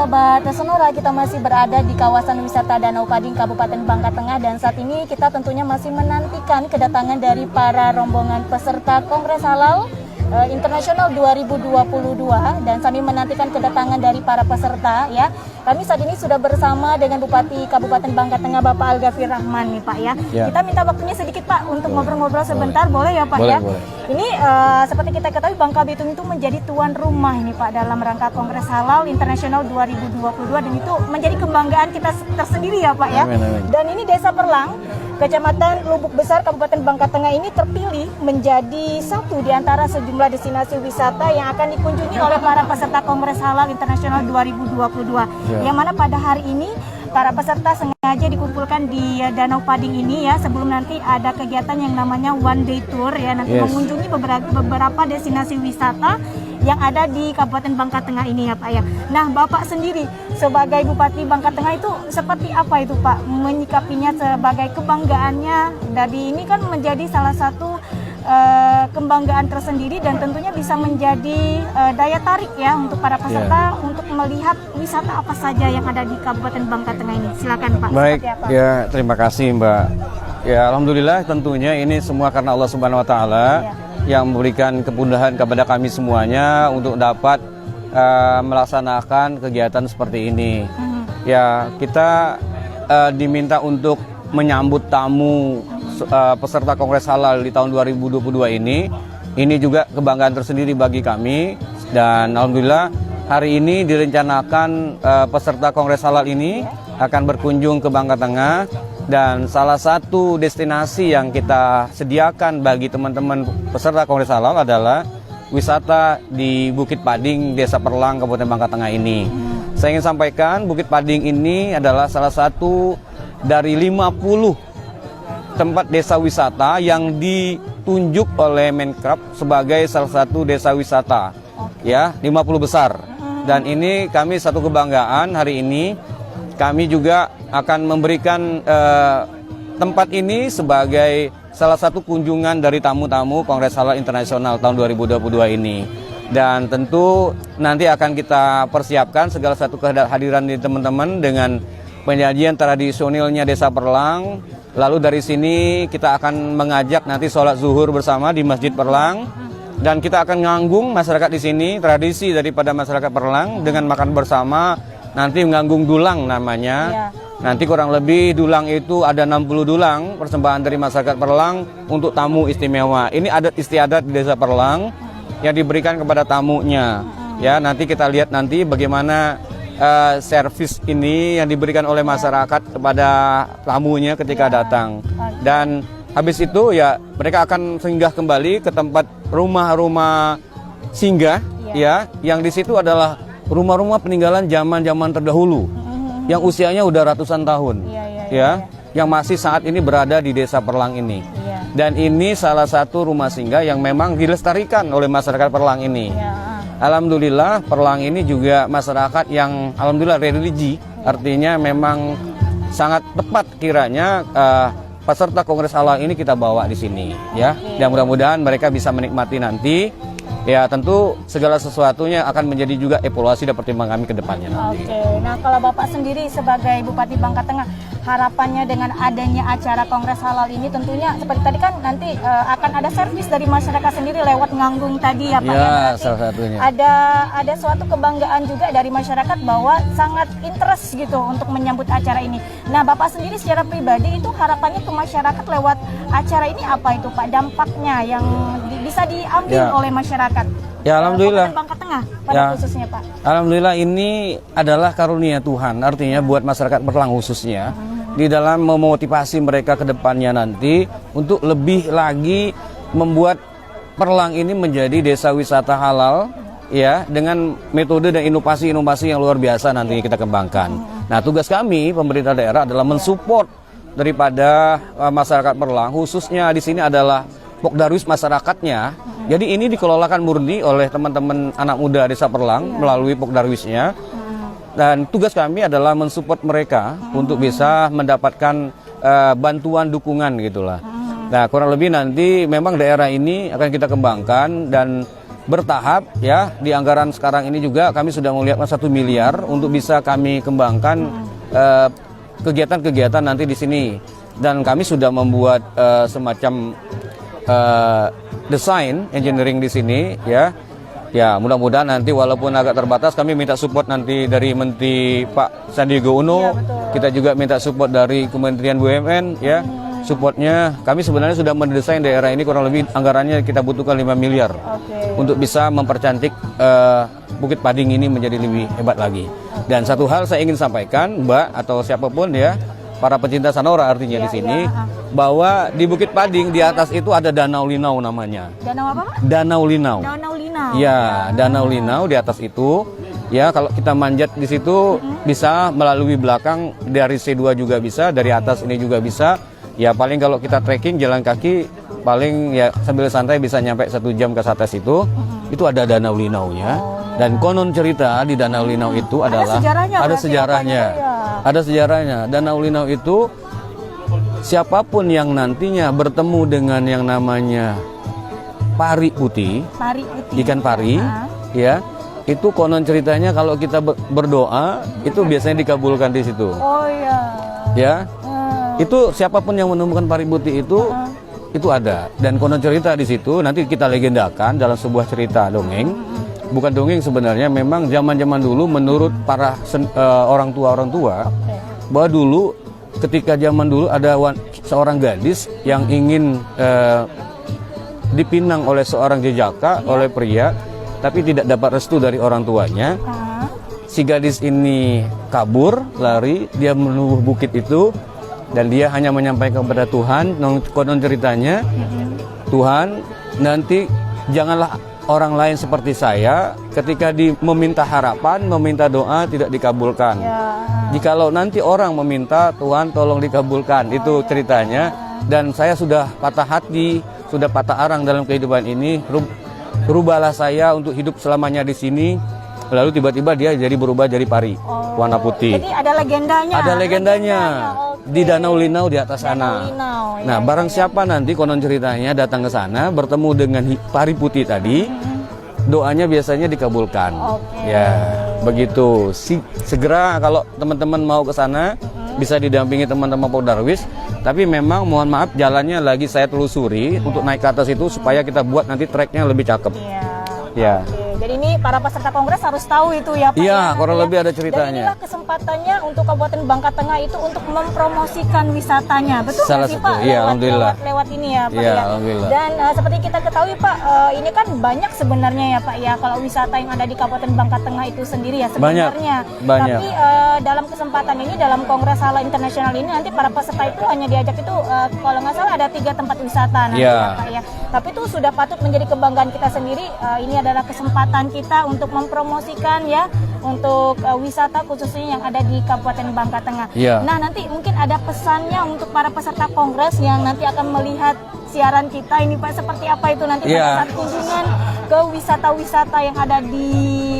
sahabat Sonora, kita masih berada di kawasan wisata Danau Pading, Kabupaten Bangka Tengah, dan saat ini kita tentunya masih menantikan kedatangan dari para rombongan peserta Kongres Halal Internasional 2022, dan sambil menantikan kedatangan dari para peserta ya. Kami saat ini sudah bersama dengan Bupati Kabupaten Bangka Tengah, Bapak Al-Ghafir Rahman nih Pak ya. Kita minta waktunya sedikit Pak untuk ngobrol-ngobrol sebentar, boleh ya Pak ya? Boleh. Ini seperti kita ketahui Bangka Belitung itu menjadi tuan rumah ini Pak dalam rangka Kongres Halal Internasional 2022, dan itu menjadi kebanggaan kita tersendiri ya Pak ya. Amin. Dan ini Desa Perlang, Kecamatan Lubuk Besar, Kabupaten Bangka Tengah ini terpilih menjadi satu di antara sejumlah destinasi wisata yang akan dikunjungi oleh para peserta Kongres Halal Internasional 2022. Yang mana pada hari ini para peserta sengaja dikumpulkan di Danau Pading ini ya, sebelum nanti ada kegiatan yang namanya one day tour ya, nanti mengunjungi beberapa destinasi wisata yang ada di Kabupaten Bangka Tengah ini ya Pak ya. Nah Bapak sendiri sebagai Bupati Bangka Tengah itu seperti apa itu Pak menyikapinya sebagai kebanggaannya, dari ini kan menjadi salah satu kebanggaan tersendiri dan tentunya bisa menjadi daya tarik ya untuk para peserta untuk melihat wisata apa saja yang ada di Kabupaten Bangka Tengah ini. Silakan Pak. Baik, ya terima kasih Mbak. Ya alhamdulillah tentunya ini semua karena Allah Subhanahu Wa Taala yang memberikan kemudahan kepada kami semuanya untuk dapat melaksanakan kegiatan seperti ini. Ya kita diminta untuk menyambut tamu peserta Kongres Halal di tahun 2022 ini juga kebanggaan tersendiri bagi kami, dan alhamdulillah hari ini direncanakan peserta Kongres Halal ini akan berkunjung ke Bangka Tengah, dan salah satu destinasi yang kita sediakan bagi teman-teman peserta Kongres Halal adalah wisata di Bukit Pading, Desa Perlang, Kabupaten Bangka Tengah ini. Saya ingin sampaikan Bukit Pading ini adalah salah satu dari 50 tempat desa wisata yang ditunjuk oleh Menkrab sebagai salah satu desa wisata ya, 50 besar. Dan ini kami satu kebanggaan, hari ini kami juga akan memberikan tempat ini sebagai salah satu kunjungan dari tamu-tamu Kongres Halal Internasional tahun 2022 ini. Dan tentu nanti akan kita persiapkan segala satu kehadiran di teman-teman dengan penyajian tradisionalnya Desa Perlang. Lalu dari sini kita akan mengajak nanti sholat zuhur bersama di Masjid Perlang, dan kita akan nganggung masyarakat di sini, tradisi daripada masyarakat Perlang dengan makan bersama, nanti nganggung dulang namanya. Nanti kurang lebih dulang itu ada 60 dulang persembahan dari masyarakat Perlang untuk tamu istimewa. Ini adat istiadat di Desa Perlang yang diberikan kepada tamunya. Ya, nanti kita lihat nanti bagaimana servis ini yang diberikan oleh masyarakat kepada tamunya ketika datang. Dan habis itu ya mereka akan singgah kembali ke tempat rumah-rumah singgah ya, yang di situ adalah rumah-rumah peninggalan zaman-zaman terdahulu yang usianya udah ratusan tahun yang masih saat ini berada di Desa Perlang ini. Dan ini salah satu rumah singgah yang memang dilestarikan oleh masyarakat Perlang ini. Alhamdulillah Perlang ini juga masyarakat yang alhamdulillah religi, artinya memang sangat tepat kiranya peserta Kongres Halal ini kita bawa di sini ya. Dan mudah-mudahan mereka bisa menikmati nanti. Ya tentu segala sesuatunya akan menjadi juga evaluasi dan pertimbangan kami ke depannya nanti. Nah kalau Bapak sendiri sebagai Bupati Bangka Tengah, harapannya dengan adanya acara Kongres Halal ini tentunya seperti tadi kan nanti akan ada servis dari masyarakat sendiri lewat nganggung tadi ya Pak. Ya salah satunya. Ada suatu kebanggaan juga dari masyarakat bahwa sangat interest gitu untuk menyambut acara ini. Nah Bapak sendiri secara pribadi itu harapannya ke masyarakat lewat acara ini apa itu Pak, dampaknya yang bisa diambil oleh masyarakat? Ya alhamdulillah. Bangka Tengah pada khususnya Pak. Alhamdulillah ini adalah karunia Tuhan, artinya buat masyarakat Perlang khususnya di dalam memotivasi mereka ke depannya nanti untuk lebih lagi membuat Perlang ini menjadi desa wisata halal ya, dengan metode dan inovasi-inovasi yang luar biasa nanti kita kembangkan. Nah tugas kami pemerintah daerah adalah mensupport daripada masyarakat Perlang, khususnya di sini adalah Pokdarwis masyarakatnya. Jadi ini dikelolakan murni oleh teman-teman anak muda Desa Perlang melalui Pokdarwisnya. Dan tugas kami adalah mensupport mereka untuk bisa mendapatkan bantuan dukungan gitulah. Nah kurang lebih nanti memang daerah ini akan kita kembangkan, dan bertahap ya. Di anggaran sekarang ini juga kami sudah melihat 1 miliar untuk bisa kami kembangkan kegiatan-kegiatan nanti di sini. Dan kami sudah membuat semacam desain engineering di sini ya. Ya, mudah-mudahan nanti walaupun agak terbatas, kami minta support nanti dari Menteri Pak Sandiaga Uno. Iya, betul. Kita juga minta support dari Kementerian BUMN ya. Supportnya, kami sebenarnya sudah mendesain daerah ini kurang lebih anggarannya kita butuhkan 5 miliar untuk bisa mempercantik Bukit Pading ini menjadi lebih hebat lagi. Dan satu hal saya ingin sampaikan, Mbak atau siapapun ya, para pecinta Sanora artinya di sini, bahwa di Bukit Pading di atas itu ada Danau Linau namanya. Danau apa, Pak? Danau Linau. Danau Linau. Ya, Danau Linau di atas itu. Ya, kalau kita manjat di situ bisa melalui belakang dari C2 juga bisa, dari atas ini juga bisa. Ya, paling kalau kita trekking jalan kaki paling ya sambil santai bisa nyampe 1 jam ke atas itu. Itu ada Danau Linaunya. Dan konon cerita di Danau Linau itu adalah ada sejarahnya. Ada sejarahnya. Danau Linau itu siapapun yang nantinya bertemu dengan yang namanya pari putih, ikan pari, ya, itu konon ceritanya kalau kita berdoa itu biasanya dikabulkan di situ. Oh iya. Ya, itu siapapun yang menemukan pari putih itu ada. Dan konon cerita di situ nanti kita legendakan dalam sebuah cerita dongeng. Bukan dongeng sebenarnya, memang zaman-zaman dulu menurut para orang tua bahwa dulu ketika zaman dulu ada seorang gadis yang ingin dipinang oleh seorang jejaka, oleh pria, tapi tidak dapat restu dari orang tuanya. Si gadis ini kabur, lari, dia menuju bukit itu dan dia hanya menyampaikan kepada Tuhan, konon ceritanya, Tuhan, nanti janganlah orang lain seperti saya ketika meminta harapan, meminta doa tidak dikabulkan. Jikalau nanti orang meminta, Tuhan tolong dikabulkan. Itu ceritanya. Dan saya sudah patah hati, sudah patah arang dalam kehidupan ini. Rubahlah saya untuk hidup selamanya di sini. Lalu tiba-tiba dia berubah jadi pari warna putih. Jadi ada legendanya. Ada legendanya. Di Danau Linau di atas sana. Nah, barang siapa nanti konon ceritanya datang ke sana bertemu dengan pari putih tadi, doanya biasanya dikabulkan. Ya, begitu. Segera kalau teman-teman mau ke sana bisa didampingi teman-teman Poldarwis. Tapi memang mohon maaf jalannya lagi saya telusuri untuk naik ke atas itu supaya kita buat nanti treknya lebih cakep. Ya. Jadi ini para peserta kongres harus tahu itu ya Pak. Iya, kurang lebih ada ceritanya. Dan inilah kesempatannya untuk Kabupaten Bangka Tengah itu untuk mempromosikan wisatanya. Betul nggak sih Pak? Iya, alhamdulillah. Lewat ini ya Pak. Iya, alhamdulillah. Dan seperti kita ketahui Pak, ini kan banyak sebenarnya ya Pak ya kalau wisata yang ada di Kabupaten Bangka Tengah itu sendiri ya sebenarnya. Banyak. Tapi dalam kesempatan ini, dalam Kongres Halal Internasional ini nanti para peserta itu hanya diajak itu kalau nggak salah ada 3 tempat wisata nanti ya Pak ya. Tapi itu sudah patut menjadi kebanggaan kita sendiri. Ini adalah kesempatan kita untuk mempromosikan ya untuk wisata khususnya yang ada di Kabupaten Bangka Tengah. Nah, nanti mungkin ada pesannya untuk para peserta kongres yang nanti akan melihat siaran kita ini Pak, seperti apa itu nanti pada saat kunjungan ke wisata-wisata yang ada di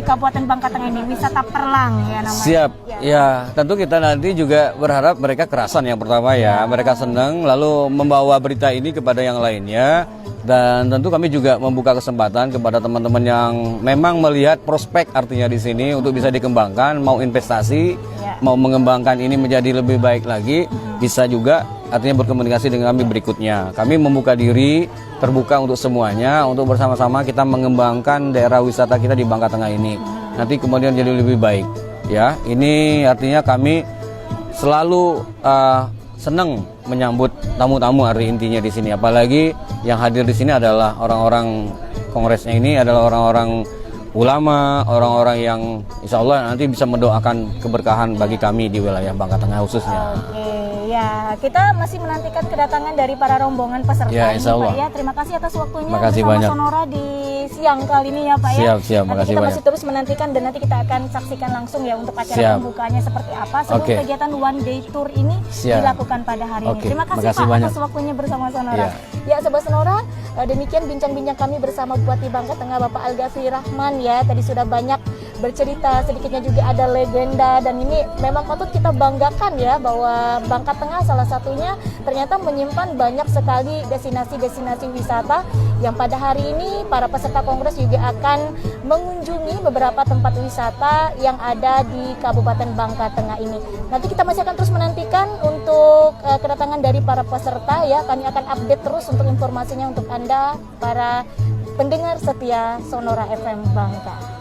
Kabupaten Bangka Tengah ini, wisata Perlang ya namanya. Siap. Ya, tentu kita nanti juga berharap mereka kerasan yang pertama ya, mereka senang lalu membawa berita ini kepada yang lainnya. Dan tentu kami juga membuka kesempatan kepada teman-teman yang memang melihat prospek artinya di sini untuk bisa dikembangkan, mau investasi, mau mengembangkan ini menjadi lebih baik lagi, bisa juga artinya berkomunikasi dengan kami berikutnya. Kami membuka diri, terbuka untuk semuanya, untuk bersama-sama kita mengembangkan daerah wisata kita di Bangka Tengah ini. Nanti kemudian jadi lebih baik. Ya, ini artinya kami selalu senang menyambut tamu-tamu hari intinya di sini. Apalagi yang hadir di sini adalah orang-orang kongresnya ini adalah orang-orang ulama, orang-orang yang insya Allah nanti bisa mendoakan keberkahan bagi kami di wilayah Bangka Tengah khususnya. Ya, kita masih menantikan kedatangan dari para rombongan peserta ya, ini Pak ya. Terima kasih atas waktunya bersama banyak. Sonora di siang kali ini ya Pak ya. Siap, makasih kita banyak. masih terus menantikan dan nanti kita akan saksikan langsung ya untuk acara pembukaannya seperti apa sebelum kegiatan one day tour ini dilakukan pada hari ini. Terima kasih Pak banyak atas waktunya bersama Sonora. Ya Sobat Sonora, demikian bincang-bincang kami bersama Bupati Bangka Tengah Bapak Al-Ghafri Rahman ya. Tadi sudah banyak bercerita, sedikitnya juga ada legenda, dan ini memang patut kita banggakan ya bahwa Bangka Tengah salah satunya ternyata menyimpan banyak sekali destinasi-destinasi wisata yang pada hari ini para peserta kongres juga akan mengunjungi beberapa tempat wisata yang ada di Kabupaten Bangka Tengah ini. Nanti kita masih akan terus menantikan untuk kedatangan dari para peserta ya. Kami akan update terus untuk informasinya untuk Anda para pendengar setia Sonora FM Bangka.